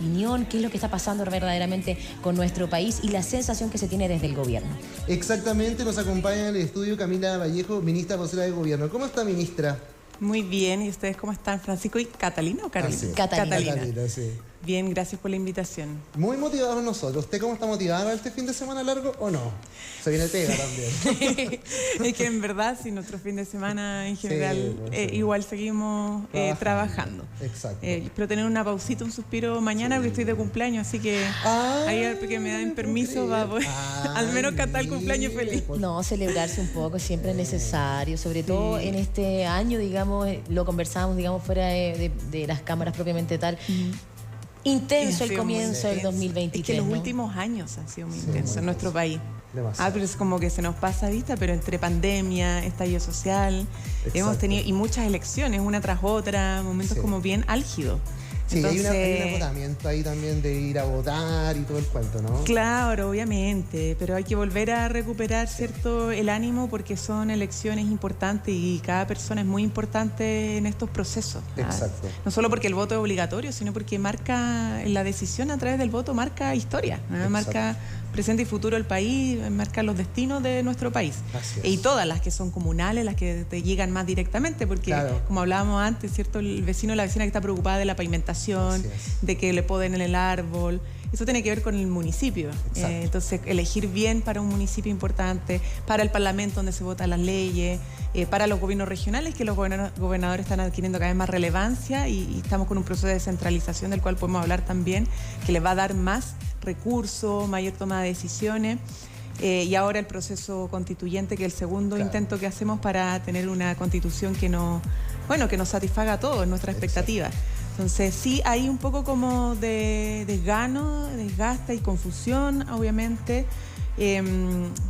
opinión, qué es lo que está pasando verdaderamente con nuestro país y la sensación que se tiene desde el gobierno. Exactamente, nos acompaña en el estudio Camila Vallejo, ministra vocera del gobierno. ¿Cómo está, ministra? Muy bien, ¿y ustedes cómo están? ¿Francisco y Catalina o Carolina? Sí. Catalina, sí. Bien, gracias por la invitación. Muy motivados nosotros. ¿Usted cómo está motivada para este fin de semana largo o no? Se viene pega también. Es que en verdad, si nuestro fin de semana en general, sí. igual seguimos trabajando. Exacto. Espero tener una pausita, un suspiro mañana, porque estoy de cumpleaños, así que ahí que me den permiso para poder al menos cantar el cumpleaños feliz. No, celebrarse un poco siempre es necesario, sobre todo en este año, digamos, lo conversamos, digamos, fuera de las cámaras propiamente tal. Intenso el comienzo del 2023. Es que los ¿no? últimos años han sido muy intensos en nuestro país. Demasiado. Pero es como que se nos pasa vista, pero entre pandemia, estallido social, hemos tenido, y muchas elecciones, una tras otra, momentos como bien álgidos. Sí, entonces, hay un agotamiento ahí también de ir a votar y todo el cuento, ¿no? Claro, obviamente, pero hay que volver a recuperar, ¿cierto?, el ánimo, porque son elecciones importantes y cada persona es muy importante en estos procesos. Exacto. No solo porque el voto es obligatorio, sino porque marca, la decisión a través del voto marca historia, marca presente y futuro del país, marca los destinos de nuestro país. Y todas las que son comunales, las que te llegan más directamente, porque como hablábamos antes, ¿cierto?, el vecino o la vecina que está preocupada de la pavimentación, de que le poden en el árbol, eso tiene que ver con el municipio. Entonces, elegir bien para un municipio importante, para el Parlamento donde se votan las leyes, para los gobiernos regionales, que los gobernadores están adquiriendo cada vez más relevancia y estamos con un proceso de descentralización del cual podemos hablar también, que les va a dar más recursos, mayor toma de decisiones. Y ahora el proceso constituyente, que es el segundo intento que hacemos para tener una constitución que nos satisfaga a todos, nuestra expectativa. Entonces sí, hay un poco como de desgano, desgaste y confusión, obviamente,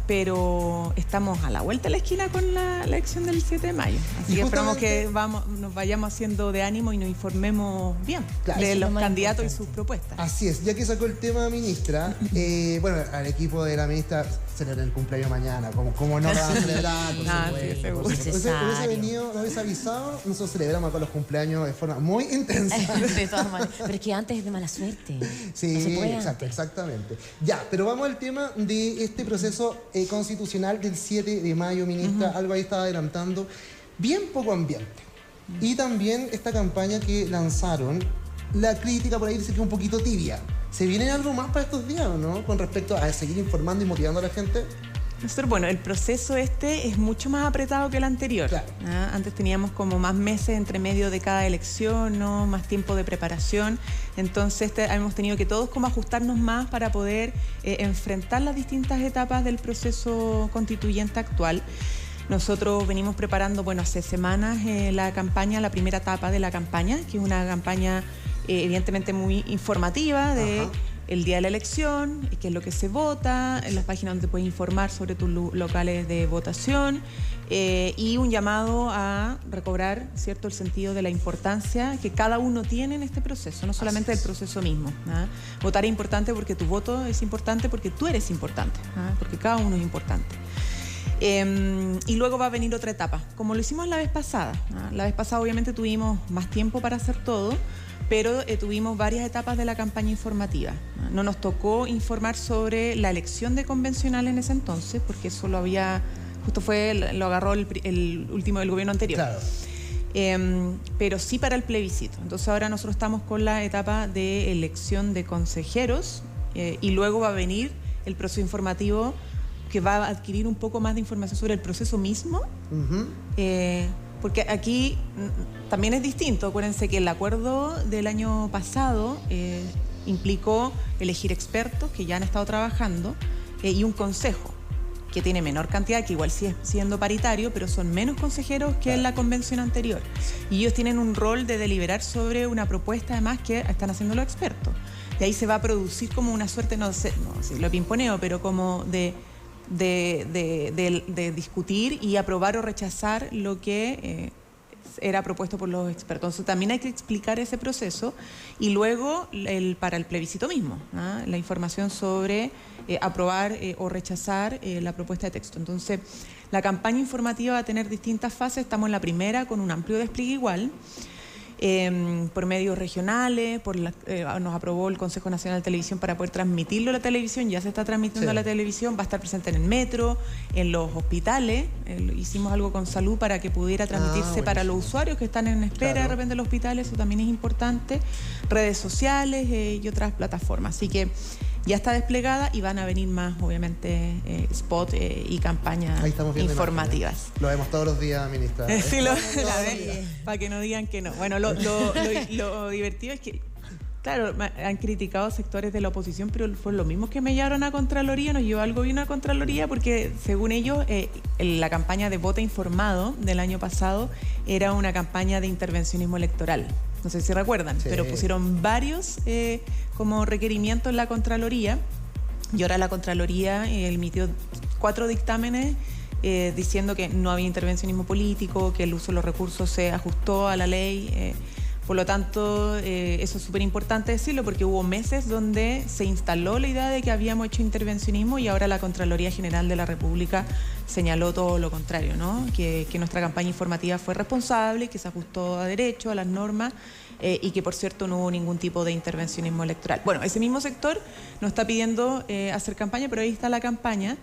pero estamos a la vuelta de la esquina con la elección del 7 de mayo. Así que esperamos que nos vayamos haciendo de ánimo y nos informemos bien de los candidatos y sus propuestas. Así es, ya que sacó el tema, ministra, bueno, al equipo de la ministra celebra el cumpleaños mañana, como no lo van a celebrar, sí, seguro. Hubiese venido, lo hubiese avisado, nosotros celebramos acá los cumpleaños de forma muy intensa. De todas maneras, pero es que antes es de mala suerte. Sí, no se puede exactamente. Ya, pero vamos al tema de este proceso constitucional del 7 de mayo, ministra. Algo ahí estaba adelantando. Bien poco ambiente. Y también esta campaña que lanzaron, la crítica por ahí dice que es un poquito tibia. ¿Se viene algo más para estos días o no? Con respecto a seguir informando y motivando a la gente. Bueno, el proceso es mucho más apretado que el anterior. Claro. Antes teníamos como más meses entre medio de cada elección, ¿no? Más tiempo de preparación. Entonces hemos tenido que todos como ajustarnos más para poder enfrentar las distintas etapas del proceso constituyente actual. Nosotros venimos preparando, hace semanas la primera etapa de la campaña, que es una campaña evidentemente muy informativa de el día de la elección, qué es lo que se vota, en las páginas donde puedes informar sobre tus locales de votación, y un llamado a recobrar, ¿cierto?, el sentido de la importancia que cada uno tiene en este proceso, no solamente del proceso mismo. Votar es importante porque tu voto es importante, porque tú eres importante, porque cada uno es importante. Y luego va a venir otra etapa, como lo hicimos la vez pasada. La vez pasada obviamente tuvimos más tiempo para hacer todo, pero tuvimos varias etapas de la campaña informativa. No nos tocó informar sobre la elección de convencional en ese entonces, porque eso lo agarró el último del gobierno anterior. Claro. Pero sí para el plebiscito. Entonces ahora nosotros estamos con la etapa de elección de consejeros y luego va a venir el proceso informativo que va a adquirir un poco más de información sobre el proceso mismo. Porque aquí también es distinto. Acuérdense que el acuerdo del año pasado implicó elegir expertos que ya han estado trabajando y un consejo que tiene menor cantidad, que igual sigue siendo paritario, pero son menos consejeros que en la convención anterior. Y ellos tienen un rol de deliberar sobre una propuesta, además, que están haciendo los expertos. De ahí se va a producir como una suerte, no sé si lo pimponeo, pero como de discutir y aprobar o rechazar lo que era propuesto por los expertos. Entonces también hay que explicar ese proceso y luego para el plebiscito mismo, la información sobre aprobar o rechazar la propuesta de texto. Entonces la campaña informativa va a tener distintas fases. Estamos en la primera con un amplio despliegue igual. por medios regionales, nos aprobó el Consejo Nacional de Televisión para poder transmitirlo a la televisión, ya se está transmitiendo a la televisión, va a estar presente en el metro, en los hospitales, hicimos algo con salud para que pudiera transmitirse para los usuarios que están en espera de repente en los hospitales, eso también es importante, redes sociales y otras plataformas, así que ya está desplegada y van a venir más, obviamente, spot y campañas informativas. Imágenes. Lo vemos todos los días, ministra. Sí, para que no digan que no. Bueno, lo divertido es que, claro, han criticado sectores de la oposición, pero fue lo mismo que me llevaron a Contraloría, nos llevó al gobierno a Contraloría, porque según ellos, la campaña de Vota Informado del año pasado era una campaña de intervencionismo electoral. No sé si recuerdan, pero pusieron varios como requerimientos en la Contraloría y ahora la Contraloría emitió 4 dictámenes diciendo que no había intervencionismo político, que el uso de los recursos se ajustó a la ley. Por lo tanto, eso es súper importante decirlo porque hubo meses donde se instaló la idea de que habíamos hecho intervencionismo y ahora la Contraloría General de la República señaló todo lo contrario, ¿no? Que nuestra campaña informativa fue responsable, que se ajustó a derecho, a las normas y que, por cierto, no hubo ningún tipo de intervencionismo electoral. Bueno, ese mismo sector nos está pidiendo hacer campaña, pero ahí está la campaña.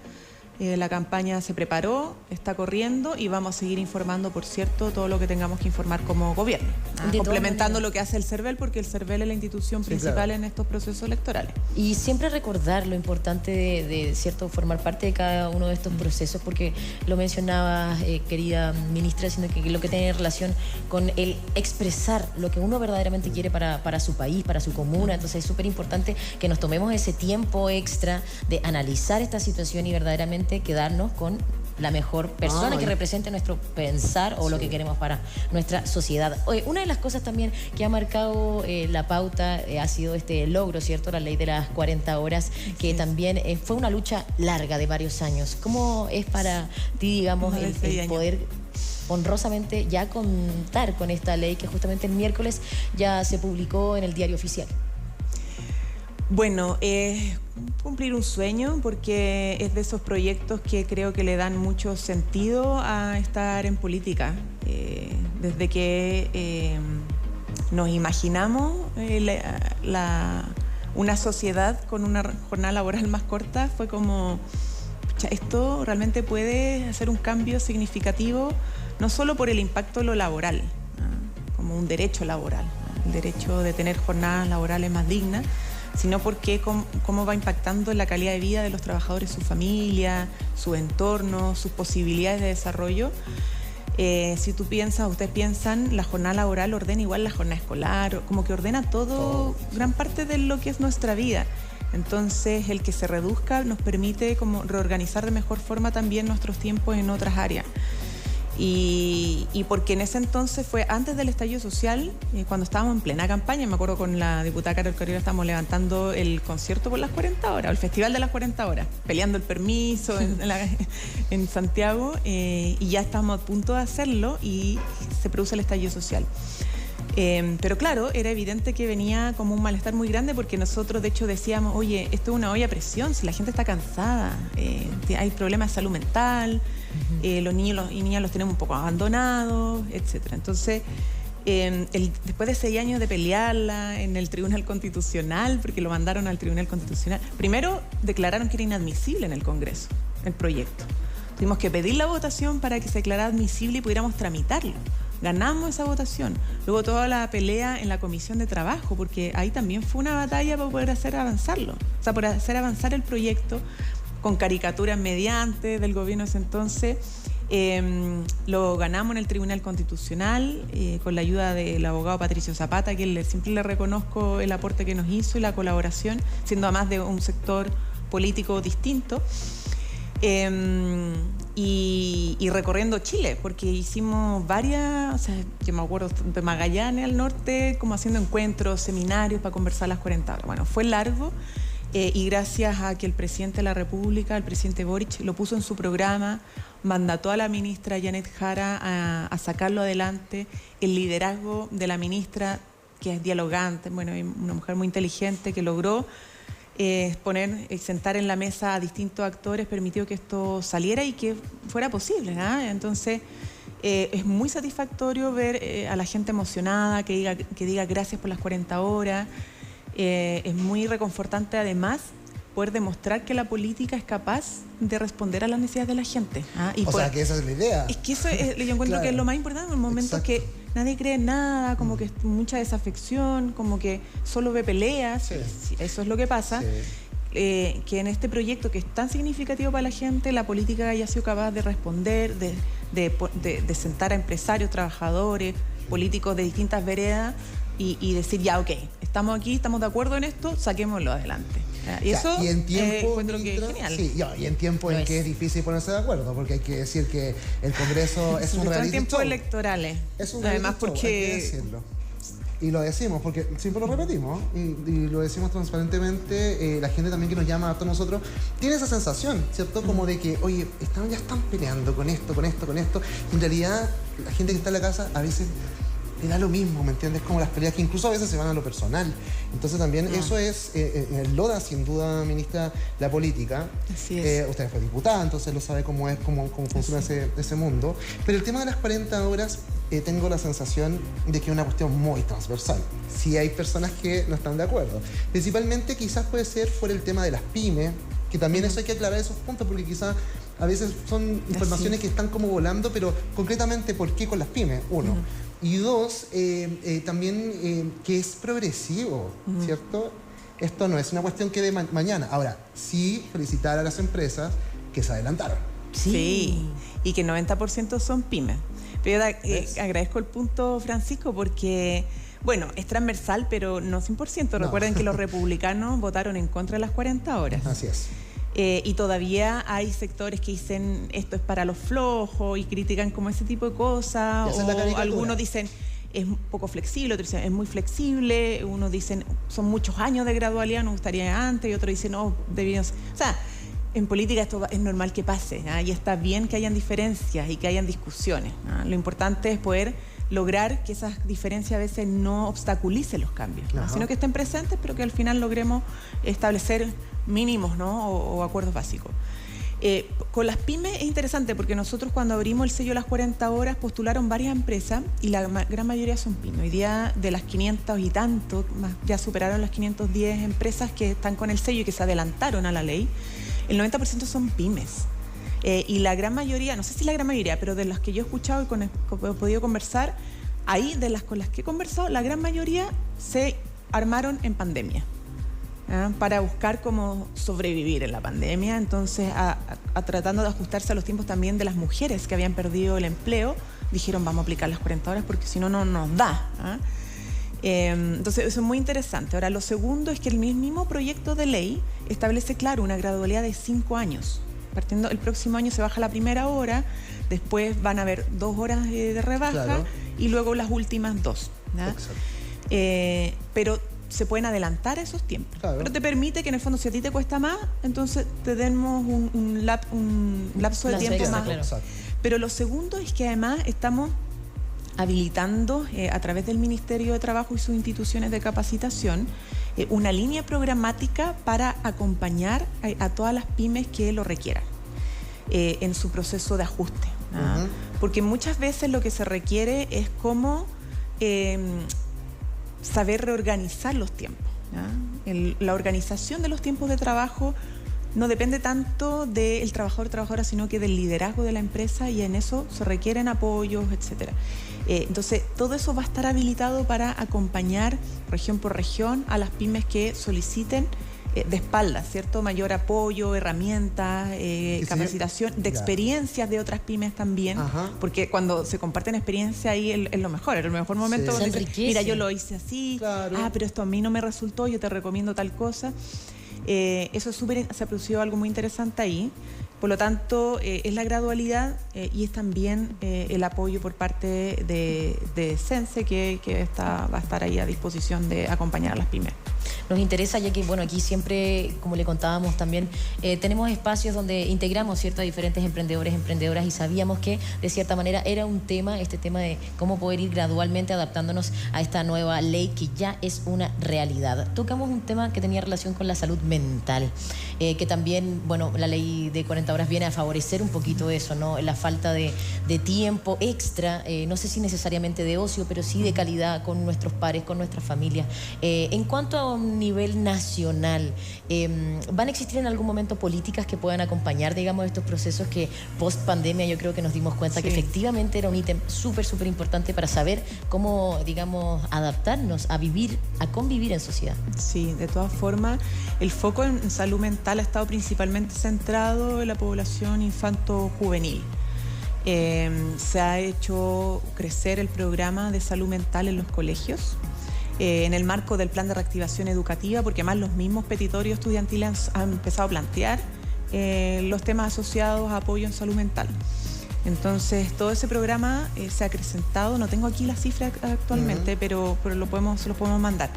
La campaña se preparó, está corriendo y vamos a seguir informando, por cierto, todo lo que tengamos que informar como gobierno. Complementando lo que hace el CERVEL, porque el CERVEL es la institución principal en estos procesos electorales. Y siempre recordar lo importante de cierto, formar parte de cada uno de estos procesos, porque lo mencionaba, querida ministra, sino que lo que tiene relación con el expresar lo que uno verdaderamente quiere para su país, para su comuna. Entonces es súper importante que nos tomemos ese tiempo extra de analizar esta situación y verdaderamente quedarnos con la mejor persona que represente nuestro pensar o lo que queremos para nuestra sociedad. Oye, una de las cosas también que ha marcado la pauta ha sido este logro, ¿cierto? La ley de las 40 horas, que también fue una lucha larga de varios años. ¿Cómo es para ti, digamos, el poder honrosamente ya contar con esta ley que justamente el miércoles ya se publicó en el Diario Oficial? Bueno, cumplir un sueño, porque es de esos proyectos que creo que le dan mucho sentido a estar en política. Desde que nos imaginamos una sociedad con una jornada laboral más corta, fue como, esto realmente puede hacer un cambio significativo, no solo por el impacto de lo laboral, como un derecho laboral, el derecho de tener jornadas laborales más dignas, sino porque cómo va impactando en la calidad de vida de los trabajadores, su familia, su entorno, sus posibilidades de desarrollo. Si ustedes piensan, la jornada laboral ordena igual la jornada escolar, como que ordena todo, gran parte de lo que es nuestra vida. Entonces, el que se reduzca nos permite como reorganizar de mejor forma también nuestros tiempos en otras áreas. Y porque en ese entonces fue antes del estallido social, cuando estábamos en plena campaña, me acuerdo con la diputada Carol Carriera estábamos levantando el concierto por las 40 horas, el festival de las 40 horas, peleando el permiso en Santiago, y ya estamos a punto de hacerlo y se produce el estallido social. Pero claro, era evidente que venía como un malestar muy grande porque nosotros de hecho decíamos, oye, esto es una olla a presión, si la gente está cansada, hay problemas de salud mental, los niños y niñas los tenemos un poco abandonados, etcétera. Entonces, después de 6 años de pelearla en el Tribunal Constitucional, porque lo mandaron al Tribunal Constitucional, primero declararon que era inadmisible en el Congreso el proyecto. Tuvimos que pedir la votación para que se declarara admisible y pudiéramos tramitarlo. Ganamos esa votación. Luego toda la pelea en la Comisión de Trabajo, porque ahí también fue una batalla para poder hacer avanzarlo. O sea, por hacer avanzar el proyecto con caricaturas mediante del gobierno ese entonces. Lo ganamos en el Tribunal Constitucional con la ayuda del abogado Patricio Zapata, que siempre le reconozco el aporte que nos hizo y la colaboración, siendo además de un sector político distinto. Y recorriendo Chile, porque hicimos varias, o sea, yo me acuerdo de Magallanes al norte, como haciendo encuentros, seminarios para conversar las 40 horas. Bueno, fue largo y gracias a que el presidente de la República, el presidente Boric, lo puso en su programa, mandató a la ministra Janet Jara a sacarlo adelante, el liderazgo de la ministra, que es dialogante, bueno, una mujer muy inteligente que logró sentar en la mesa a distintos actores, permitió que esto saliera y que fuera posible, ¿no? Entonces, Es muy satisfactorio ver a la gente emocionada, que diga gracias por las 40 horas. Es muy reconfortante además poder demostrar que la política es capaz de responder a las necesidades de la gente. O sea, que esa es la idea. Es que eso yo encuentro Claro. que es lo más importante en el momento. Exacto. Que nadie cree en nada, como que mucha desafección, como que solo ve peleas. Sí. Sí, eso es lo que pasa. Sí. Que en este proyecto que es tan significativo para la gente, la política haya sido capaz de responder, de sentar a empresarios, trabajadores, políticos de distintas veredas y decir, ya, ok, estamos aquí, estamos de acuerdo en esto, saquémoslo adelante. Y eso y en tiempo, encuentro que es genial. Sí, y en tiempo en que es difícil ponerse de acuerdo, porque hay que decir que el Congreso es un Sobre todo en reality tiempos show. electorales. Es un Además, reality show, hay que porque decirlo. Y lo decimos, porque siempre lo repetimos, y lo decimos transparentemente, la gente también que nos llama a todos nosotros, tiene esa sensación, ¿cierto? Como de que, oye, ya están peleando con esto. Y en realidad, la gente que está en la casa a veces le da lo mismo, ¿me entiendes? Como las peleas que incluso a veces se van a lo personal. Entonces también eso es, loda sin duda, ministra, la política. Así es. Usted fue diputada, entonces lo sabe cómo funciona ese mundo. Pero el tema de las 40 horas, tengo la sensación de que es una cuestión muy transversal. Sí hay personas que no están de acuerdo. Principalmente quizás puede ser por el tema de las pymes, que también eso hay que aclarar esos puntos, porque quizás a veces son informaciones que están como volando, pero concretamente, ¿por qué con las pymes? Uno. Y dos, también que es progresivo, ¿cierto? Esto no es una cuestión que de mañana. Ahora, sí felicitar a las empresas que se adelantaron. Sí, y que el 90% son pymes. Pero yo agradezco el punto, Francisco, porque, bueno, es transversal, pero no 100%. No. Recuerden que los republicanos votaron en contra de las 40 horas. Así es. Y todavía hay sectores que dicen esto es para los flojos y critican como ese tipo de cosas. Y hacen la O caricatura. algunos dicen es un poco flexible, otros dicen es muy flexible. Unos dicen son muchos años de gradualidad, nos gustaría antes. Y otros dicen no, debían. O sea, en política esto es normal que pase, ¿no? Y está bien que hayan diferencias y que hayan discusiones, ¿no? Lo importante es poder lograr que esas diferencias a veces no obstaculicen los cambios, ¿no? Sino que estén presentes, pero que al final logremos establecer mínimos, ¿no? o acuerdos básicos. Con las pymes es interesante porque nosotros cuando abrimos el sello Las 40 Horas postularon varias empresas y la gran mayoría son pymes. Hoy día de las 500 y tanto, ya superaron las 510 empresas que están con el sello y que se adelantaron a la ley. El 90% son pymes. Y la gran mayoría, no sé si la gran mayoría, pero de las que yo he escuchado y he podido conversar, ahí de las con las que he conversado, la gran mayoría se armaron en pandemia, para buscar cómo sobrevivir en la pandemia. Entonces, tratando de ajustarse a los tiempos también de las mujeres que habían perdido el empleo, dijeron vamos a aplicar las 40 horas porque si no, no nos da. Entonces, eso es muy interesante. Ahora, lo segundo es que el mismo proyecto de ley establece, claro, una gradualidad de 5 años. Partiendo el próximo año se baja la primera hora, después van a haber 2 horas de rebaja, claro, y luego las últimas 2. Pero se pueden adelantar esos tiempos. Claro. Pero te permite que en el fondo, si a ti te cuesta más, entonces te demos un lapso de tiempo más. Claro. Pero lo segundo es que además estamos habilitando a través del Ministerio de Trabajo y sus instituciones de capacitación una línea programática para acompañar a todas las pymes que lo requieran en su proceso de ajuste. Porque muchas veces lo que se requiere es cómo saber reorganizar los tiempos. La organización de los tiempos de trabajo no depende tanto del trabajador o trabajadora, sino que del liderazgo de la empresa, y en eso se requieren apoyos, etcétera. Entonces, todo eso va a estar habilitado para acompañar región por región a las pymes que soliciten de espaldas, ¿cierto? Mayor apoyo, herramientas, capacitación, de experiencias de otras pymes también, porque cuando se comparten experiencias ahí es lo mejor, es el mejor momento donde dices, mira, yo lo hice así, claro, pero esto a mí no me resultó, yo te recomiendo tal cosa. Eso es se ha producido algo muy interesante ahí. Por lo tanto, es la gradualidad y es también el apoyo por parte de Sense, que va a estar ahí a disposición de acompañar a las pymes. nos interesa, ya que, bueno, aquí siempre, como le contábamos también, tenemos espacios donde integramos, ¿cierto?, a diferentes emprendedores, emprendedoras, y sabíamos que, de cierta manera, era un tema, este tema de cómo poder ir gradualmente adaptándonos a esta nueva ley que ya es una realidad. Tocamos un tema que tenía relación con la salud mental, que también, bueno, la ley de 40 horas viene a favorecer un poquito eso, ¿no? La falta de tiempo extra, no sé si necesariamente de ocio, pero sí de calidad con nuestros pares, con nuestras familias. En cuanto a un nivel nacional, ¿van a existir en algún momento políticas que puedan acompañar, digamos, estos procesos que post pandemia yo creo que nos dimos cuenta que efectivamente era un ítem súper importante para saber cómo, digamos, adaptarnos a vivir, a convivir en sociedad? Sí, de todas formas, el foco en salud mental ha estado principalmente centrado en la población infanto-juvenil. Se ha hecho crecer el programa de salud mental en los colegios, en el marco del plan de reactivación educativa, porque además los mismos petitorios estudiantiles han empezado a plantear los temas asociados a apoyo en salud mental. Entonces, todo ese programa se ha acrecentado. No tengo aquí la cifra actualmente, pero se los podemos mandar.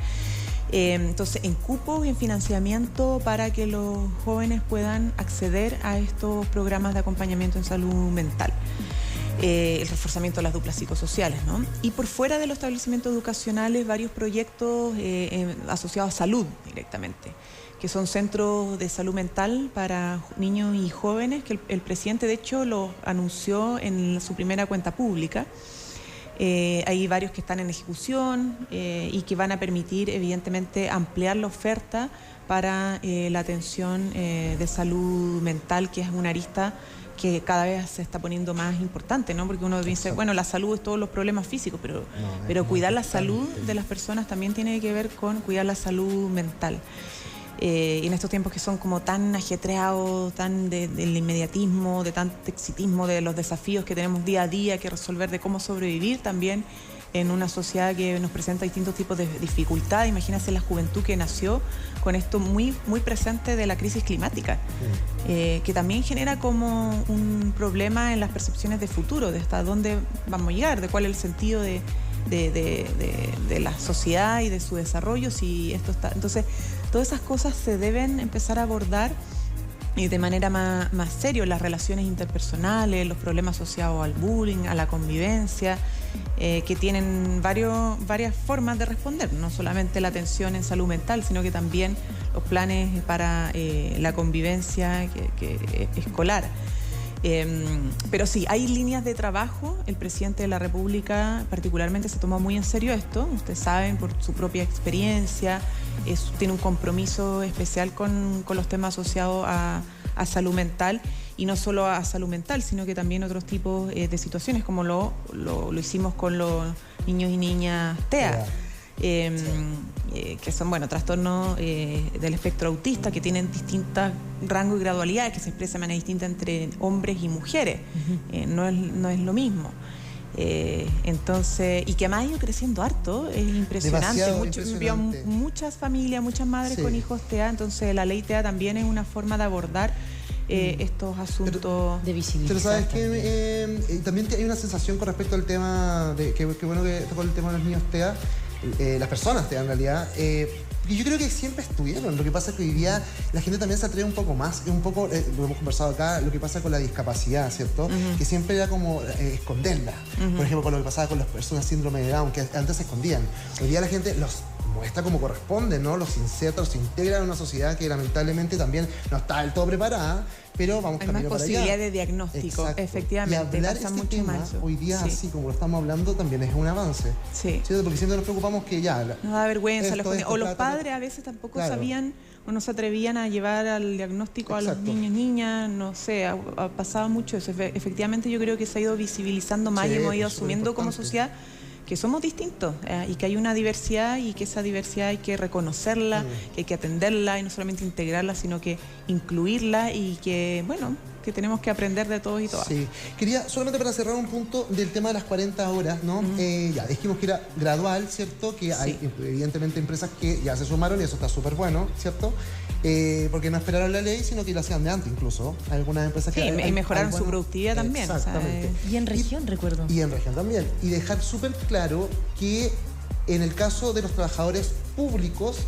Entonces, en cupos y en financiamiento para que los jóvenes puedan acceder a estos programas de acompañamiento en salud mental. El reforzamiento de las duplas psicosociales, ¿no? Y por fuera de los establecimientos educacionales, varios proyectos asociados a salud directamente, que son centros de salud mental para niños y jóvenes, que el presidente de hecho lo anunció en su primera cuenta pública. Hay varios que están en ejecución y que van a permitir evidentemente ampliar la oferta para la atención de salud mental, que es una arista que cada vez se está poniendo más importante, ¿no? Porque uno dice, bueno, la salud es todos los problemas físicos, pero cuidar la salud de las personas también tiene que ver con cuidar la salud mental. Y en estos tiempos que son como tan ajetreados, tan del inmediatismo, de tanto exitismo, de los desafíos que tenemos día a día que resolver, de cómo sobrevivir también en una sociedad que nos presenta distintos tipos de dificultades. Imagínense la juventud que nació con esto muy presente de la crisis climática, que también genera como un problema en las percepciones de futuro, de hasta dónde vamos a llegar, de cuál es el sentido de la sociedad y de su desarrollo, si esto está. Entonces, todas esas cosas se deben empezar a abordar de manera más seria, las relaciones interpersonales, los problemas asociados al bullying, a la convivencia, que tienen varias formas de responder, no solamente la atención en salud mental, sino que también los planes para la convivencia escolar. Pero sí, hay líneas de trabajo. El presidente de la República particularmente se tomó muy en serio esto. Ustedes saben, por su propia experiencia, tiene un compromiso especial con los temas asociados a salud mental, y no solo a salud mental, sino que también otros tipos de situaciones, como lo hicimos con los niños y niñas TEA. Que son, bueno, trastornos del espectro autista, que tienen distintos rangos y gradualidades, que se expresan de manera distinta entre hombres y mujeres. No es lo mismo. Entonces, y que además ha ido creciendo harto, es impresionante. Muchas familias, muchas madres con hijos TEA. Entonces, la ley TEA también es una forma de abordar estos asuntos de visibilidad. Pero sabes que también hay una sensación con respecto al tema de que bueno que tocó el tema de los niños TEA. Las personas TEA en realidad, y yo creo que siempre estuvieron. Lo que pasa es que hoy día la gente también se atreve un poco más, lo hemos conversado acá, lo que pasa con la discapacidad, ¿cierto? Que siempre era como esconderla. Por ejemplo, con lo que pasaba con las personas síndrome de Down, que antes se escondían. Hoy día la gente los muestra como corresponde, ¿no? Los inserta, los integra en una sociedad que lamentablemente también no está del todo preparada, pero vamos camino para allá. Hay más posibilidad de diagnóstico. Exacto. Efectivamente. Y hablar pasa mucho tema, más hoy día, así como lo estamos hablando, también es un avance. Sí. ¿Cierto? Porque siempre nos preocupamos que ya... Nos da vergüenza. O los padres a veces tampoco sabían o no se atrevían a llevar al diagnóstico a los niños, niñas, no sé, ha pasado mucho eso. Efectivamente yo creo que se ha ido visibilizando más y hemos ido asumiendo como sociedad que somos distintos y que hay una diversidad y que esa diversidad hay que reconocerla, que hay que atenderla y no solamente integrarla, sino que incluirla y que, bueno, que tenemos que aprender de todos y todas. Sí. Quería, solamente para cerrar un punto del tema de las 40 horas, ¿no? Ya dijimos que era gradual, ¿cierto? Que hay evidentemente empresas que ya se sumaron y eso está súper bueno, ¿cierto? Porque no esperaron la ley, sino que lo hacían de antes incluso. Algunas empresas que... y mejoraron su productividad también. Exactamente. O sea, y en región, recuerdo. Y en región también. Y dejar súper claro que en el caso de los trabajadores públicos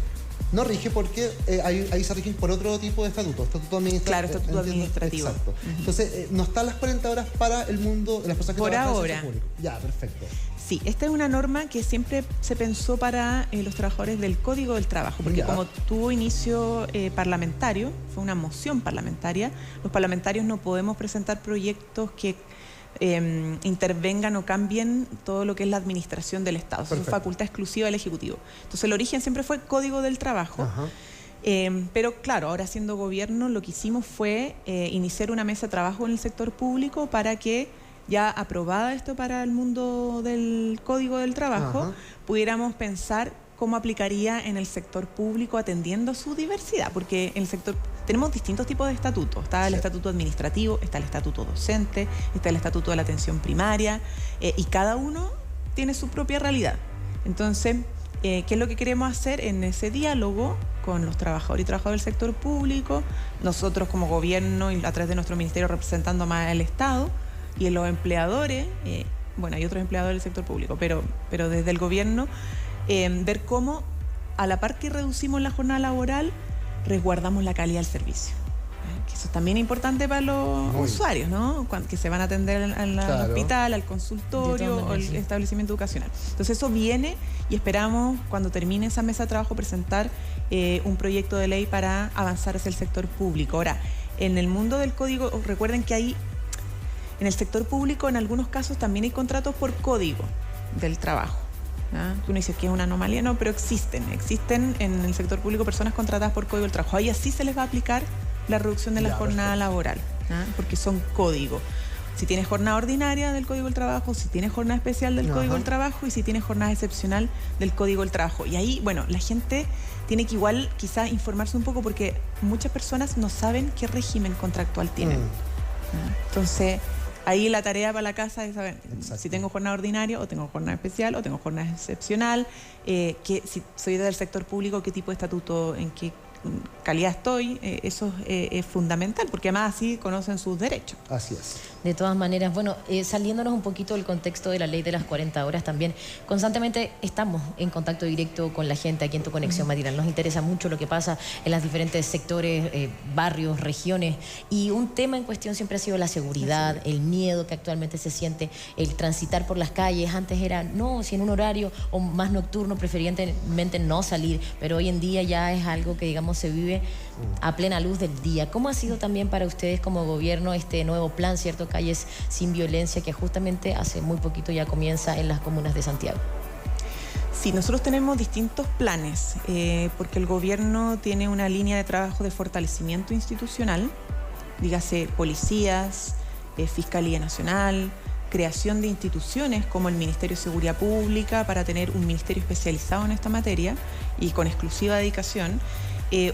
No rige porque ahí se rigen por otro tipo de estatuto administrativo. Claro, estatuto administrativo. Exacto. Entonces, no están las 40 horas para el mundo de las personas que trabajan en el sector público. Ya, perfecto. Sí, esta es una norma que siempre se pensó para los trabajadores del Código del Trabajo, porque como tuvo inicio parlamentario, fue una moción parlamentaria, los parlamentarios no podemos presentar proyectos que intervengan o cambien todo lo que es la administración del Estado. Eso es facultad exclusiva del Ejecutivo. Entonces el origen siempre fue Código del Trabajo. Pero claro, ahora siendo gobierno lo que hicimos fue iniciar una mesa de trabajo en el sector público para que, ya aprobada esto para el mundo del Código del Trabajo, pudiéramos pensar cómo aplicaría en el sector público atendiendo su diversidad, porque en el sector tenemos distintos tipos de estatutos. Está el estatuto administrativo, está el estatuto docente, está el estatuto de la atención primaria, y cada uno tiene su propia realidad. Entonces, ¿qué es lo que queremos hacer en ese diálogo con los trabajadores y trabajadoras del sector público? Nosotros como gobierno y a través de nuestro ministerio representando más al Estado, y en los empleadores, bueno, hay otros empleadores del sector público, pero desde el gobierno, ver cómo a la par que reducimos la jornada laboral, resguardamos la calidad del servicio. Que eso es también importante para los usuarios, ¿no? Que se van a atender al hospital, al consultorio o al establecimiento educacional. Entonces eso viene y esperamos, cuando termine esa mesa de trabajo, presentar un proyecto de ley para avanzar hacia el sector público. Ahora, en el mundo del código, recuerden que hay, en el sector público, en algunos casos también hay contratos por código del trabajo. Tú no dices que es una anomalía, no, pero existen en el sector público personas contratadas por código del trabajo. Ahí así se les va a aplicar la reducción de la jornada laboral, porque son código. Si tienes jornada ordinaria del Código del Trabajo, si tienes jornada especial del Código del Trabajo y si tienes jornada excepcional del Código del Trabajo. Y ahí, bueno, la gente tiene que igual quizás informarse un poco porque muchas personas no saben qué régimen contractual tienen. Entonces, ahí la tarea para la casa es saber si tengo jornada ordinaria o tengo jornada especial o tengo jornada excepcional, que si soy del sector público, qué tipo de estatuto, en qué calidad estoy, eso es fundamental, porque además así conocen sus derechos. Así es. De todas maneras, bueno, saliéndonos un poquito del contexto de la ley de las 40 horas también, constantemente estamos en contacto directo con la gente aquí en Tu Conexión Matinal. Nos interesa mucho lo que pasa en los diferentes sectores, barrios, regiones, y un tema en cuestión siempre ha sido la seguridad, el miedo que actualmente se siente, el transitar por las calles. Antes era, no, si en un horario o más nocturno, preferentemente no salir, pero hoy en día ya es algo que, digamos, se vive a plena luz del día. ¿Cómo ha sido también para ustedes como gobierno este nuevo plan, cierto, Calles sin Violencia, que justamente hace muy poquito ya comienza en las comunas de Santiago? Sí, nosotros tenemos distintos planes, porque el gobierno tiene una línea de trabajo de fortalecimiento institucional, dígase policías, Fiscalía Nacional, creación de instituciones como el Ministerio de Seguridad Pública para tener un ministerio especializado en esta materia y con exclusiva dedicación,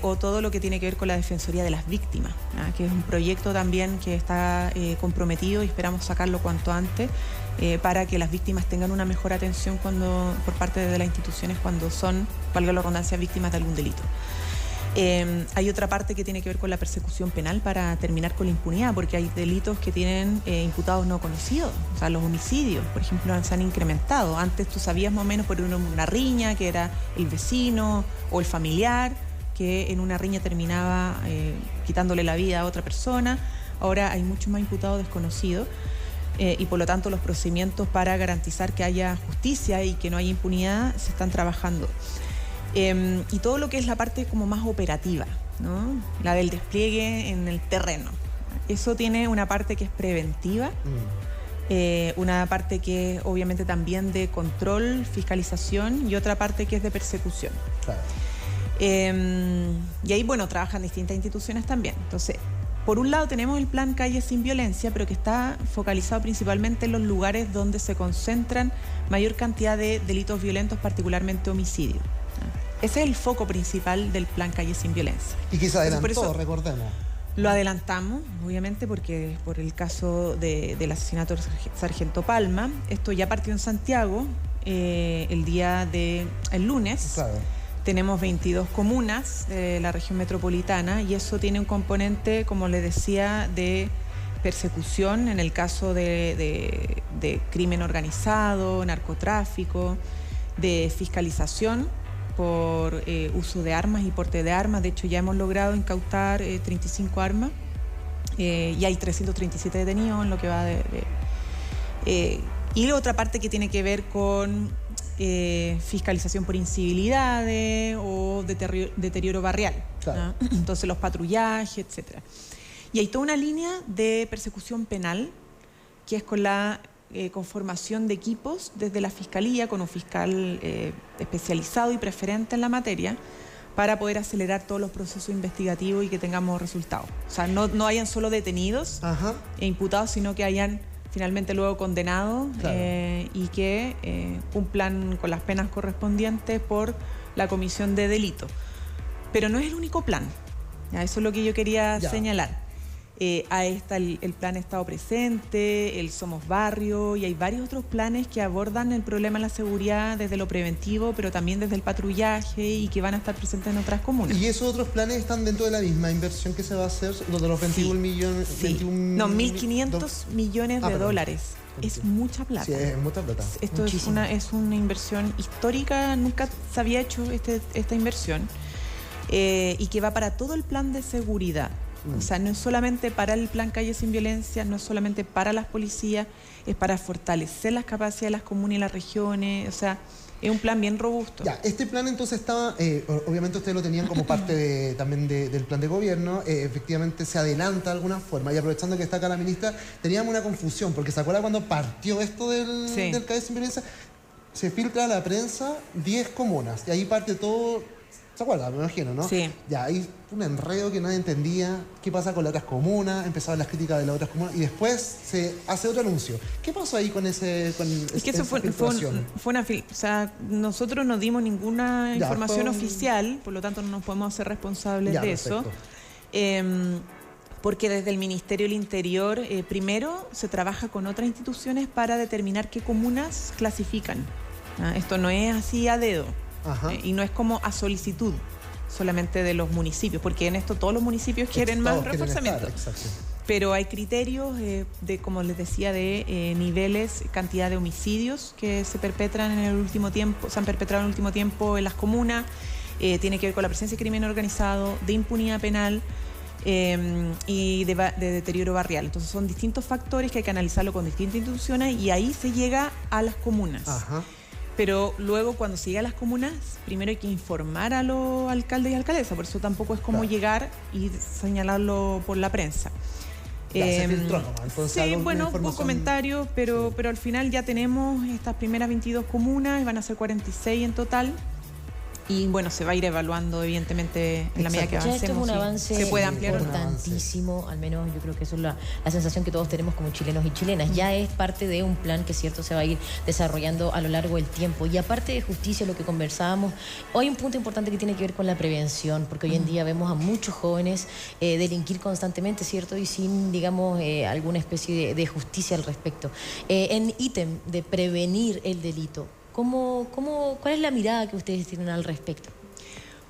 o todo lo que tiene que ver con la Defensoría de las Víctimas, que es un proyecto también que está comprometido y esperamos sacarlo cuanto antes para que las víctimas tengan una mejor atención por parte de las instituciones cuando son, valga la redundancia, víctimas de algún delito. Hay otra parte que tiene que ver con la persecución penal para terminar con la impunidad, porque hay delitos que tienen imputados no conocidos. O sea, los homicidios, por ejemplo, se han incrementado. Antes tú sabías más o menos por una riña, que era el vecino o el familiar, que en una riña terminaba quitándole la vida a otra persona. Ahora hay muchos más imputados desconocidos y por lo tanto los procedimientos para garantizar que haya justicia y que no haya impunidad se están trabajando. Y todo lo que es la parte como más operativa, ¿no? La del despliegue en el terreno. Eso tiene una parte que es preventiva, una parte que es obviamente también de control, fiscalización y otra parte que es de persecución. Claro. Y ahí, bueno, trabajan distintas instituciones también. Entonces, por un lado tenemos el plan Calles sin Violencia, pero que está focalizado principalmente en los lugares donde se concentran mayor cantidad de delitos violentos, particularmente homicidios. Ese es el foco principal del plan Calles sin Violencia. Y que se adelantó, por eso, recordemos. Lo adelantamos, obviamente, porque por el caso del asesinato del sargento Palma, esto ya partió en Santiago el lunes. Claro. Tenemos 22 comunas de la región metropolitana y eso tiene un componente, como les decía, de persecución en el caso de crimen organizado, narcotráfico, de fiscalización por uso de armas y porte de armas. De hecho, ya hemos logrado incautar 35 armas y hay 337 detenidos en lo que va y la otra parte que tiene que ver con fiscalización por incivilidades o deterioro barrial. Claro. Entonces, los patrullajes, etcétera. Y hay toda una línea de persecución penal que es con la conformación de equipos desde la Fiscalía, con un fiscal especializado y preferente en la materia, para poder acelerar todos los procesos investigativos y que tengamos resultados. O sea, no hayan solo detenidos e imputados, sino que hayan finalmente luego condenados, claro, y que cumplan con las penas correspondientes por la comisión de delito. Pero no es el único plan. ¿Ya? Eso es lo que yo quería señalar. Ahí está el plan Estado Presente, el Somos Barrio, y hay varios otros planes que abordan el problema de la seguridad desde lo preventivo, pero también desde el patrullaje, y que van a estar presentes en otras comunas. ¿Y esos otros planes están dentro de la misma inversión que se va a hacer, los de los 21 millones? Sí. 21 1.500 millones de dólares. Es mucha plata. Sí, es mucha plata. Esto es una inversión histórica, nunca se había hecho esta inversión, y que va para todo el plan de seguridad. O sea, no es solamente para el plan Calle Sin Violencia, no es solamente para las policías, es para fortalecer las capacidades de las comunas y las regiones. O sea, es un plan bien robusto. Ya, este plan entonces estaba, obviamente ustedes lo tenían como parte también del plan de gobierno, efectivamente se adelanta de alguna forma, y aprovechando que está acá la ministra, teníamos una confusión, porque ¿se acuerda cuando partió esto del Calle Sin Violencia? Se filtra a la prensa 10 comunas, y ahí parte todo. ¿Se acuerdan? Me imagino, ¿no? Sí. Ya, hay un enredo que nadie entendía. ¿Qué pasa con las otras comunas? Empezaban las críticas de las otras comunas. Y después se hace otro anuncio. ¿Qué pasó ahí con ese es que eso fue una... O sea, nosotros no dimos ninguna información oficial, por lo tanto no nos podemos hacer responsables de eso. Porque desde el Ministerio del Interior, primero se trabaja con otras instituciones para determinar qué comunas clasifican. Esto no es así a dedo. Y no es como a solicitud solamente de los municipios, porque en esto todos los municipios quieren más reforzamiento. Pero hay criterios como les decía, de niveles, cantidad de homicidios que se perpetran en el último tiempo, se han perpetrado en el último tiempo en las comunas. Tiene que ver con la presencia de crimen organizado, de impunidad penal y de deterioro barrial. Entonces son distintos factores que hay que analizarlo con distintas instituciones, y ahí se llega a las comunas. Pero luego, cuando se llega a las comunas, primero hay que informar a los alcaldes y alcaldesas. Por eso tampoco es como llegar y señalarlo por la prensa. Se filtró nomás. Entonces, sí, bueno, hubo comentarios, pero al final ya tenemos estas primeras 22 comunas, van a ser 46 en total. Y bueno, se va a ir evaluando, evidentemente, en la medida que avancemos. Esto es un avance se puede ampliar importantísimo, al menos yo creo que eso es la sensación que todos tenemos como chilenos y chilenas. Ya es parte de un plan que, cierto, se va a ir desarrollando a lo largo del tiempo. Y aparte de justicia, lo que conversábamos, hoy hay un punto importante que tiene que ver con la prevención, porque hoy en día vemos a muchos jóvenes delinquir constantemente, ¿cierto? Y sin, digamos, alguna especie de justicia al respecto. En ítem de prevenir el delito, ¿cuál es la mirada que ustedes tienen al respecto?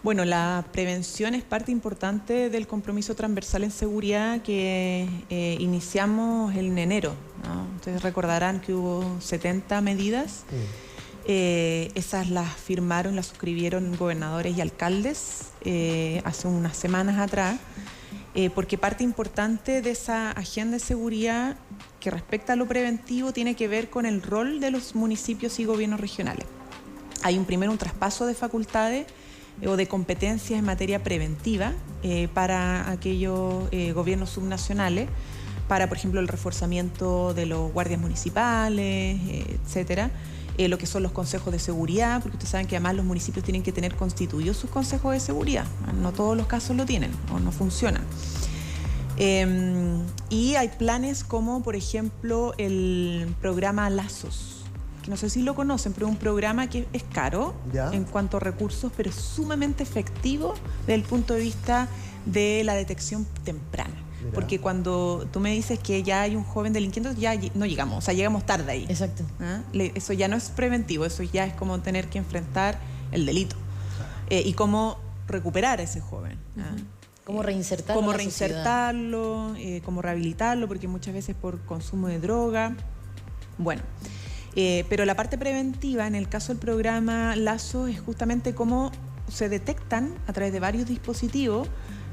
Bueno, la prevención es parte importante del compromiso transversal en seguridad que iniciamos en enero, ¿no? Ustedes recordarán que hubo 70 medidas. Esas las firmaron, las suscribieron gobernadores y alcaldes hace unas semanas atrás, porque parte importante de esa agenda de seguridad que respecta a lo preventivo tiene que ver con el rol de los municipios y gobiernos regionales. Hay un traspaso de facultades o de competencias en materia preventiva para aquellos gobiernos subnacionales, para, por ejemplo, el reforzamiento de los guardias municipales, etcétera. Lo que son los consejos de seguridad, porque ustedes saben que además los municipios tienen que tener constituidos sus consejos de seguridad. No todos los casos lo tienen o no funcionan. Y hay planes como, por ejemplo, el programa Lazos, que no sé si lo conocen, pero es un programa que es caro en cuanto a recursos, pero es sumamente efectivo desde el punto de vista de la detección temprana. Porque cuando tú me dices que ya hay un joven delinquiendo, ya no llegamos, o sea, llegamos tarde ahí. Exacto. Eso ya no es preventivo, eso ya es como tener que enfrentar el delito y cómo recuperar a ese joven. ¿Cómo reinsertarlo? Cómo reinsertarlo, cómo rehabilitarlo, porque muchas veces por consumo de droga. Bueno, Pero la parte preventiva, en el caso del programa Lazo, es justamente cómo se detectan a través de varios dispositivos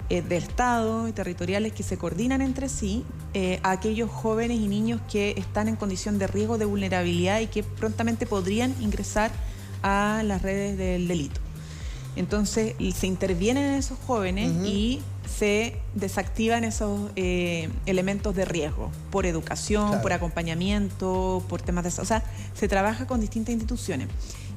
del Estado y territoriales que se coordinan entre sí a aquellos jóvenes y niños que están en condición de riesgo de vulnerabilidad y que prontamente podrían ingresar a las redes del delito. Entonces se intervienen en esos jóvenes y se desactivan esos elementos de riesgo por educación, por acompañamiento, por temas de... O sea, se trabaja con distintas instituciones.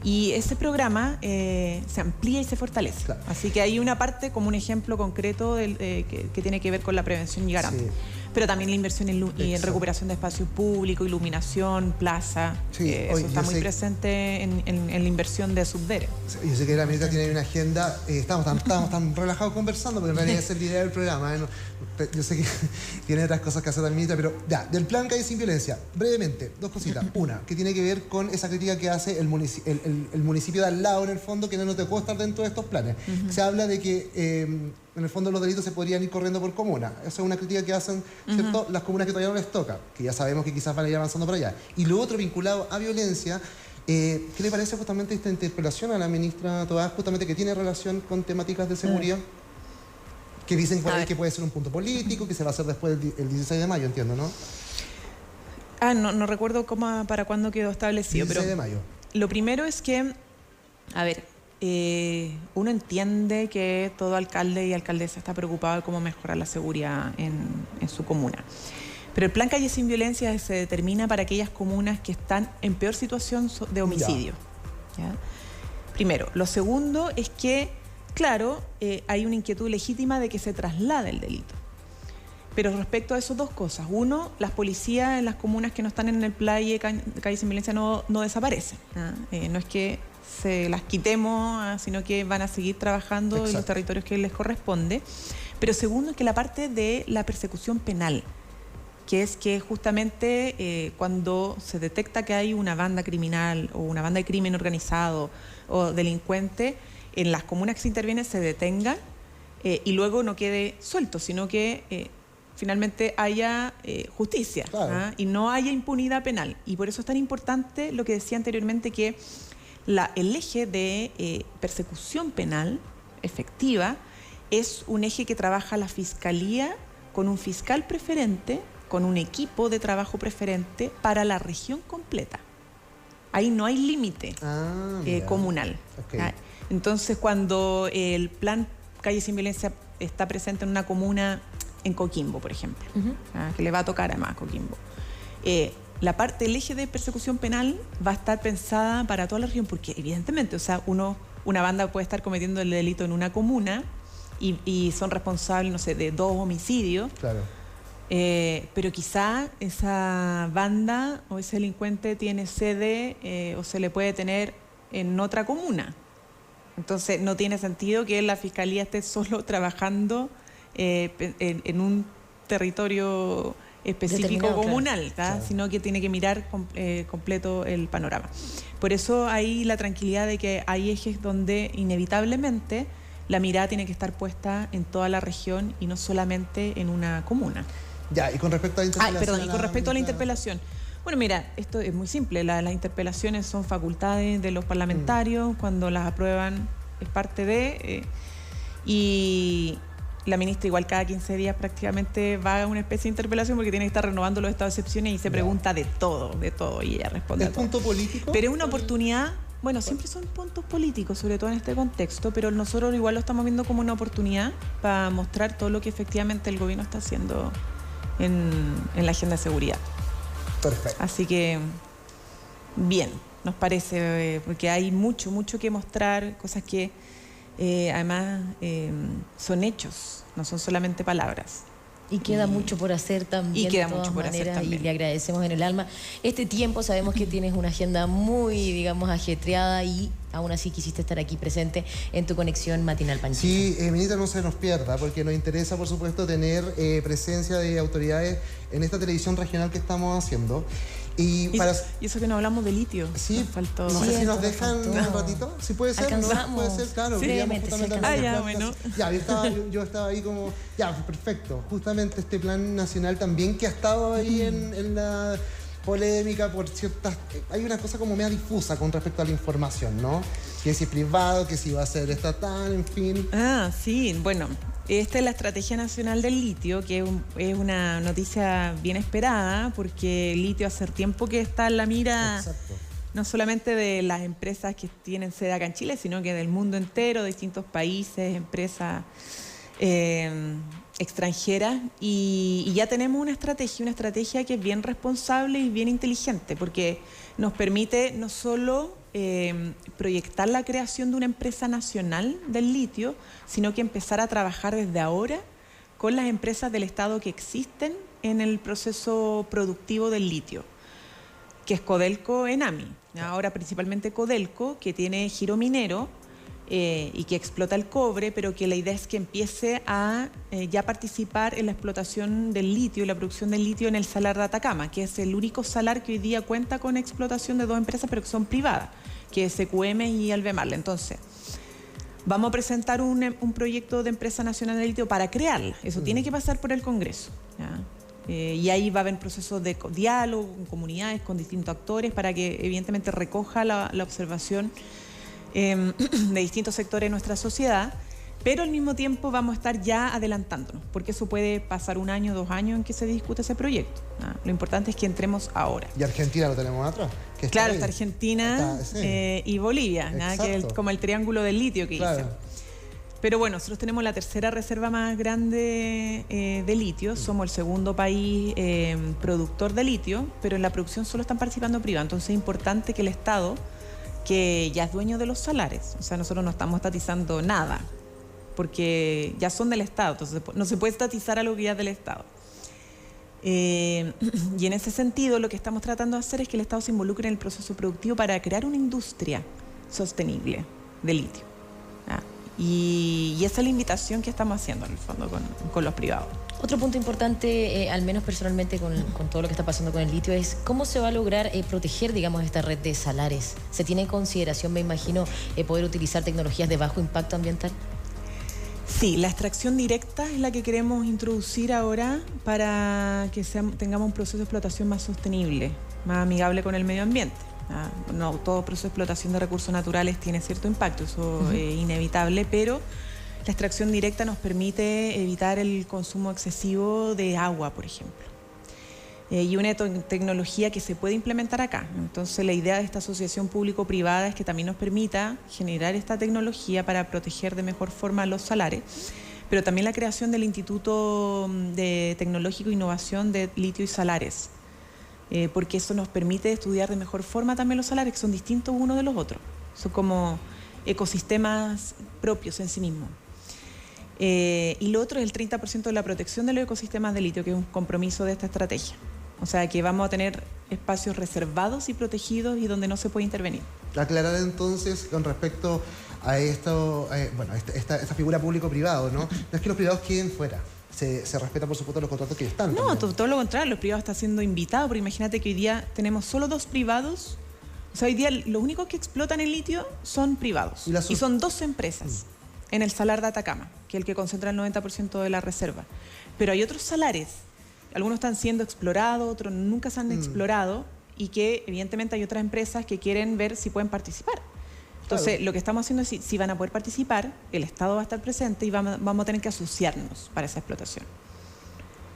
Y ese programa se amplía y se fortalece. Claro. Así que hay una parte como un ejemplo concreto que tiene que ver con la prevención y garante. Sí. Pero también la inversión en recuperación de espacios públicos, iluminación, plaza. Sí. Eso está muy presente en la inversión de Subdere. Yo sé que la ministra tiene una agenda. Estamos tan relajados conversando, porque en realidad es el idea del programa. Yo sé que tiene otras cosas que hacer la ministra, pero ya, del plan Calle Sin Violencia, brevemente, dos cositas. Una, que tiene que ver con esa crítica que hace el municipio de al lado, en el fondo, que no nos dejó estar dentro de estos planes. Se habla de que, en el fondo, los delitos se podrían ir corriendo por comuna. Esa es una crítica que hacen, ¿cierto?, las comunas que todavía no les toca, que ya sabemos que quizás van a ir avanzando por allá. Y lo otro, vinculado a violencia, ¿qué le parece justamente esta interpelación a la ministra Toás, justamente que tiene relación con temáticas de seguridad? Que dicen por ahí que puede ser un punto político, que se va a hacer después el 16 de mayo, entiendo, ¿no? No recuerdo para cuándo quedó establecido. 16 de mayo. Lo primero es que, a ver, uno entiende que todo alcalde y alcaldesa está preocupado de cómo mejorar la seguridad en su comuna. Pero el plan Calle Sin Violencia se determina para aquellas comunas que están en peor situación de homicidio. ¿Ya? Primero. Lo segundo es que, claro, hay una inquietud legítima de que se traslade el delito. Pero respecto a esas dos cosas, uno, las policías en las comunas que no están en el plan Calle Sin Violencia no desaparecen. No es que se las quitemos, sino que van a seguir trabajando en los territorios que les corresponde. Pero segundo, es que la parte de la persecución penal, que es que justamente cuando se detecta que hay una banda criminal o una banda de crimen organizado o delincuente, en las comunas que se intervienen se detengan y luego no quede suelto, sino que finalmente haya justicia, claro, y no haya impunidad penal. Y por eso es tan importante lo que decía anteriormente, que el eje de persecución penal efectiva es un eje que trabaja la Fiscalía con un fiscal preferente, con un equipo de trabajo preferente para la región completa. Ahí no hay límite comunal. Okay. Entonces, cuando el plan Calle Sin Violencia está presente en una comuna, en Coquimbo, por ejemplo, que le va a tocar además a Coquimbo, la parte, el eje de persecución penal va a estar pensada para toda la región, porque evidentemente, o sea, una banda puede estar cometiendo el delito en una comuna y son responsables, no sé, de 2 homicidios. Claro. Pero quizá esa banda o ese delincuente tiene sede o se le puede tener en otra comuna. Entonces no tiene sentido que la Fiscalía esté solo trabajando en un territorio específico comunal, claro, sino que tiene que mirar completo el panorama. Por eso hay la tranquilidad de que hay ejes donde inevitablemente la mirada tiene que estar puesta en toda la región y no solamente en una comuna. Ya, y con respecto a la interpelación... y con respecto a la interpelación. Bueno, mira, esto es muy simple. Las interpelaciones son facultades de los parlamentarios. Cuando las aprueban es parte de... y la ministra igual cada 15 días prácticamente va a una especie de interpelación porque tiene que estar renovando los estados de excepciones y se pregunta de todo, y ella responde a todo. ¿Es punto político? Pero es una oportunidad... Bueno, siempre son puntos políticos, sobre todo en este contexto, pero nosotros igual lo estamos viendo como una oportunidad para mostrar todo lo que efectivamente el gobierno está haciendo en la agenda de seguridad. Perfecto. Así que, bien, nos parece, porque hay mucho que mostrar, cosas que además son hechos, no son solamente palabras. Y queda mucho por hacer también. Y queda mucho por hacer también. Y le agradecemos en el alma este tiempo. Sabemos que tienes una agenda muy, digamos, ajetreada y aún así quisiste estar aquí presente en tu conexión matinal Panchito. Sí, ministra, no se nos pierda, porque nos interesa, por supuesto, tener presencia de autoridades en esta televisión regional que estamos haciendo. Y eso que no hablamos de litio. Sí, nos faltó. No sé si nos dejan un ratito. Sí, puede ser. Alcanzamos. ¿No? Puede ser, claro. Sí, bueno. Ya, yo estaba ahí como... Ya, perfecto. Justamente este plan nacional también que ha estado ahí en polémica por ciertas... Hay una cosa como media difusa con respecto a la información, ¿no? Que si es privado, que si va a ser estatal, en fin. Ah, sí, bueno, esta es la Estrategia Nacional del Litio, que es una noticia bien esperada, porque el litio hace tiempo que está en la mira. Exacto. No solamente de las empresas que tienen sede acá en Chile, sino que del mundo entero, de distintos países, empresas extranjeras. Y ya tenemos una estrategia que es bien responsable y bien inteligente, porque nos permite no solo proyectar la creación de una empresa nacional del litio, sino que empezar a trabajar desde ahora con las empresas del Estado que existen en el proceso productivo del litio, que es Codelco Enami. Ahora principalmente Codelco, que tiene giro minero y que explota el cobre, pero que la idea es que empiece a ya participar en la explotación del litio y la producción del litio en el salar de Atacama, que es el único salar que hoy día cuenta con explotación de dos empresas, pero que son privadas, que es SQM y Albemarle. Entonces, vamos a presentar un proyecto de empresa nacional de litio para crearla. Eso tiene que pasar por el Congreso, ¿ya? Y ahí va a haber procesos de diálogo con comunidades, con distintos actores, para que evidentemente recoja la observación de distintos sectores de nuestra sociedad, pero al mismo tiempo vamos a estar ya adelantándonos, porque eso puede pasar 1 año, 2 años en que se discute ese proyecto. Lo importante es que entremos ahora. Y Argentina lo tenemos atrás. Que está claro, ahí. está Argentina y Bolivia, que es como el triángulo del litio que claro. dicen. Pero bueno, nosotros tenemos la tercera reserva más grande de litio, somos el segundo país productor de litio, pero en la producción solo están participando privados. Entonces es importante que el Estado, que ya es dueño de los salares, o sea, nosotros no estamos estatizando nada, porque ya son del Estado, entonces no se puede estatizar algo que ya es del Estado. Y en ese sentido lo que estamos tratando de hacer es que el Estado se involucre en el proceso productivo para crear una industria sostenible de litio. Y esa es la invitación que estamos haciendo en el fondo con los privados. Otro punto importante, al menos personalmente con todo lo que está pasando con el litio, es cómo se va a lograr proteger, digamos, esta red de salares. ¿Se tiene en consideración, me imagino, poder utilizar tecnologías de bajo impacto ambiental? Sí, la extracción directa es la que queremos introducir ahora para que tengamos un proceso de explotación más sostenible, más amigable con el medio ambiente. No, todo proceso de explotación de recursos naturales tiene cierto impacto, eso es inevitable, pero la extracción directa nos permite evitar el consumo excesivo de agua, por ejemplo. Y una tecnología que se puede implementar acá. Entonces, la idea de esta asociación público-privada es que también nos permita generar esta tecnología para proteger de mejor forma los salares, pero también la creación del Instituto de Tecnológico e Innovación de Litio y Salares, porque eso nos permite estudiar de mejor forma también los salares, que son distintos unos de los otros. Son como ecosistemas propios en sí mismos. Y lo otro es el 30% de la protección de los ecosistemas de litio, que es un compromiso de esta estrategia. O sea, que vamos a tener espacios reservados y protegidos y donde no se puede intervenir. Aclarar entonces con respecto a esto, esta figura público-privado, ¿no? No es que los privados queden fuera. Se respeta, por supuesto, los contratos que están. No, todo lo contrario, los privados están siendo invitados, porque imagínate que hoy día tenemos solo 2 privados. O sea, hoy día los únicos que explotan el litio son privados. Y son 2 empresas en el salar de Atacama, que es el que concentra el 90% de la reserva. Pero hay otros salares, algunos están siendo explorados, otros nunca se han explorado, y que evidentemente hay otras empresas que quieren ver si pueden participar. Entonces, lo que estamos haciendo es, si van a poder participar, el Estado va a estar presente y vamos a tener que asociarnos para esa explotación.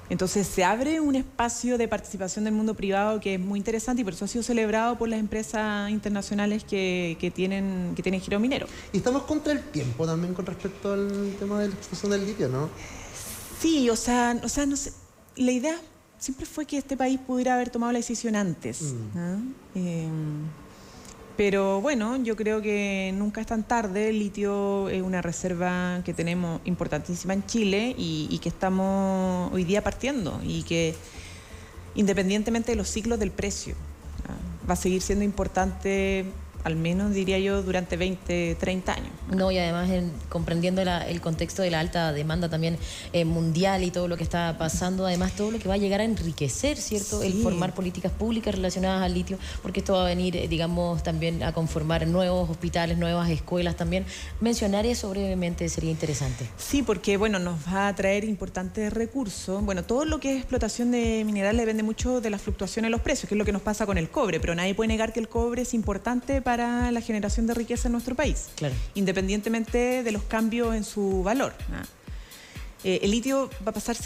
Entonces, se abre un espacio de participación del mundo privado que es muy interesante, y por eso ha sido celebrado por las empresas internacionales que tienen giro minero. Y estamos contra el tiempo también con respecto al tema de la explotación del litio, ¿no? Sí, o sea, no sé, la idea siempre fue que este país pudiera haber tomado la decisión antes, ¿no? Pero bueno, yo creo que nunca es tan tarde. El litio es una reserva que tenemos importantísima en Chile y que estamos hoy día partiendo, y que independientemente de los ciclos del precio, va a seguir siendo importante al menos diría yo durante 20, 30 años. No, y además comprendiendo el contexto de la alta demanda también mundial y todo lo que está pasando, además todo lo que va a llegar a enriquecer, ¿cierto? Sí. El formar políticas públicas relacionadas al litio, porque esto va a venir, digamos, también a conformar nuevos hospitales, nuevas escuelas también. Mencionar eso brevemente sería interesante. Sí, porque bueno, nos va a traer importantes recursos. Bueno, todo lo que es explotación de minerales depende mucho de las fluctuaciones de los precios, que es lo que nos pasa con el cobre, pero nadie puede negar que el cobre es importante para la generación de riqueza en nuestro país, Claro. independientemente de los cambios en su valor. El litio va a pasar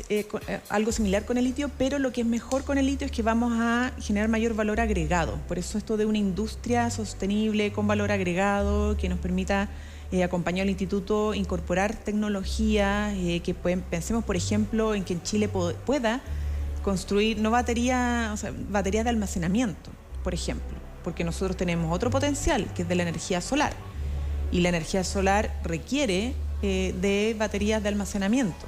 algo similar con el litio, pero lo que es mejor con el litio es que vamos a generar mayor valor agregado. Por eso esto de una industria sostenible con valor agregado que nos permita acompañar al instituto, incorporar tecnología, pensemos por ejemplo en que en Chile pueda construir no baterías, o sea, baterías de almacenamiento, por ejemplo, porque nosotros tenemos otro potencial que es de la energía solar y la energía solar requiere de baterías de almacenamiento.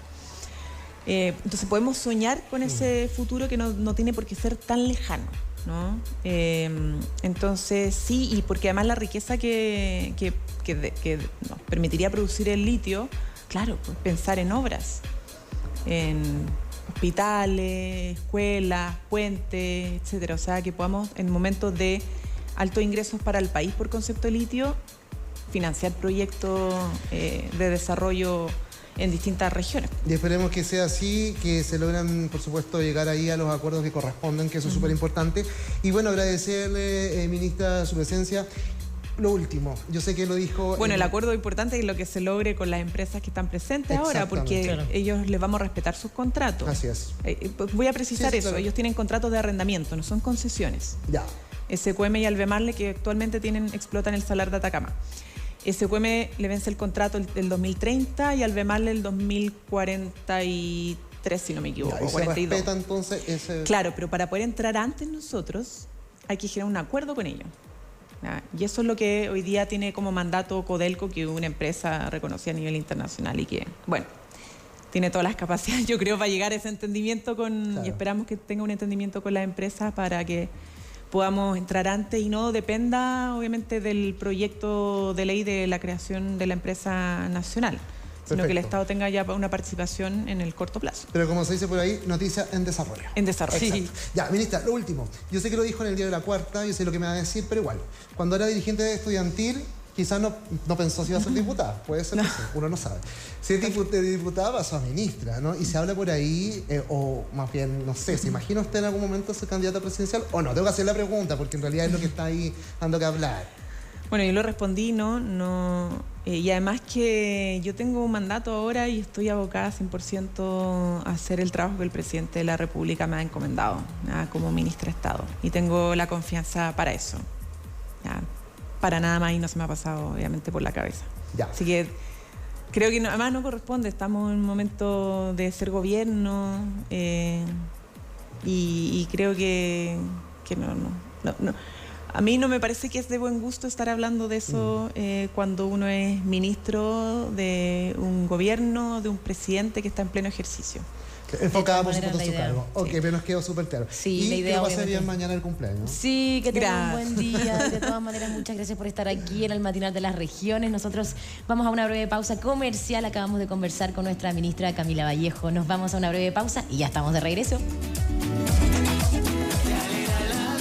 Entonces podemos soñar con ese futuro que no tiene por qué ser tan lejano, ¿no? Entonces sí, y porque además la riqueza que nos permitiría producir el litio, claro, pues pensar en obras, en hospitales, escuelas, puentes, etcétera. O sea, que podamos en momentos de altos ingresos para el país por concepto de litio, financiar proyectos de desarrollo en distintas regiones. Y esperemos que sea así, que se logran, por supuesto, llegar ahí a los acuerdos que corresponden, que eso es súper importante. Y bueno, agradecerle, ministra, su presencia. Lo último, yo sé que lo dijo... Bueno, el acuerdo importante es lo que se logre con las empresas que están presentes ahora, porque claro, ellos les vamos a respetar sus contratos. Así es. Voy a precisar eso, claro. Ellos tienen contratos de arrendamiento, no son concesiones. Ya. SQM y Albemarle, que actualmente explotan el Salar de Atacama. SQM le vence el contrato el 2030 y Albemarle el 2043, si no me equivoco. Ya, y 42. se respeta entonces ese... Claro, pero para poder entrar antes nosotros hay que generar un acuerdo con ellos. Y eso es lo que hoy día tiene como mandato Codelco, que es una empresa reconocida a nivel internacional y que, bueno, tiene todas las capacidades, yo creo, para llegar a ese entendimiento Claro. y esperamos que tenga un entendimiento con la empresa para que podamos entrar antes y no dependa, obviamente, del proyecto de ley de la creación de la empresa nacional, sino que el Estado tenga ya una participación en el corto plazo. Pero como se dice por ahí, noticia en desarrollo. En desarrollo. Exacto. Ya, ministra, lo último. Yo sé que lo dijo en el diario de La Cuarta, yo sé lo que me va a decir, pero igual. Cuando era dirigente estudiantil, quizás no pensó si iba a ser diputada. Puede ser que sí, uno no sabe. Si es diputada, pasó a ministra, ¿no? Y se habla por ahí, o más bien, no sé, ¿se imagina usted en algún momento ser candidata presidencial o no? Tengo que hacer la pregunta, porque en realidad es lo que está ahí dando que hablar. Bueno, yo lo respondí, no, y además que yo tengo un mandato ahora y estoy abocada 100% a hacer el trabajo que el presidente de la República me ha encomendado como ministra de Estado. Y tengo la confianza para eso. Para nada más y no se me ha pasado, obviamente, por la cabeza. Ya. Así que creo que además no corresponde. Estamos en un momento de ser gobierno y creo que no. A mí no me parece que es de buen gusto estar hablando de eso cuando uno es ministro de un gobierno, de un presidente que está en pleno ejercicio. Enfocada, por supuesto, en su idea. cargo. Ok, Sí. pero nos quedó súper claro. Sí, y la idea, que lo pase obviamente. bien mañana el cumpleaños. Sí, que tengan un Gracias. buen día. De todas maneras, muchas gracias por estar aquí en el Matinal de las Regiones. Nosotros vamos a una breve pausa comercial. Acabamos de conversar con nuestra ministra Camila Vallejo. Nos vamos a una breve pausa y ya estamos de regreso.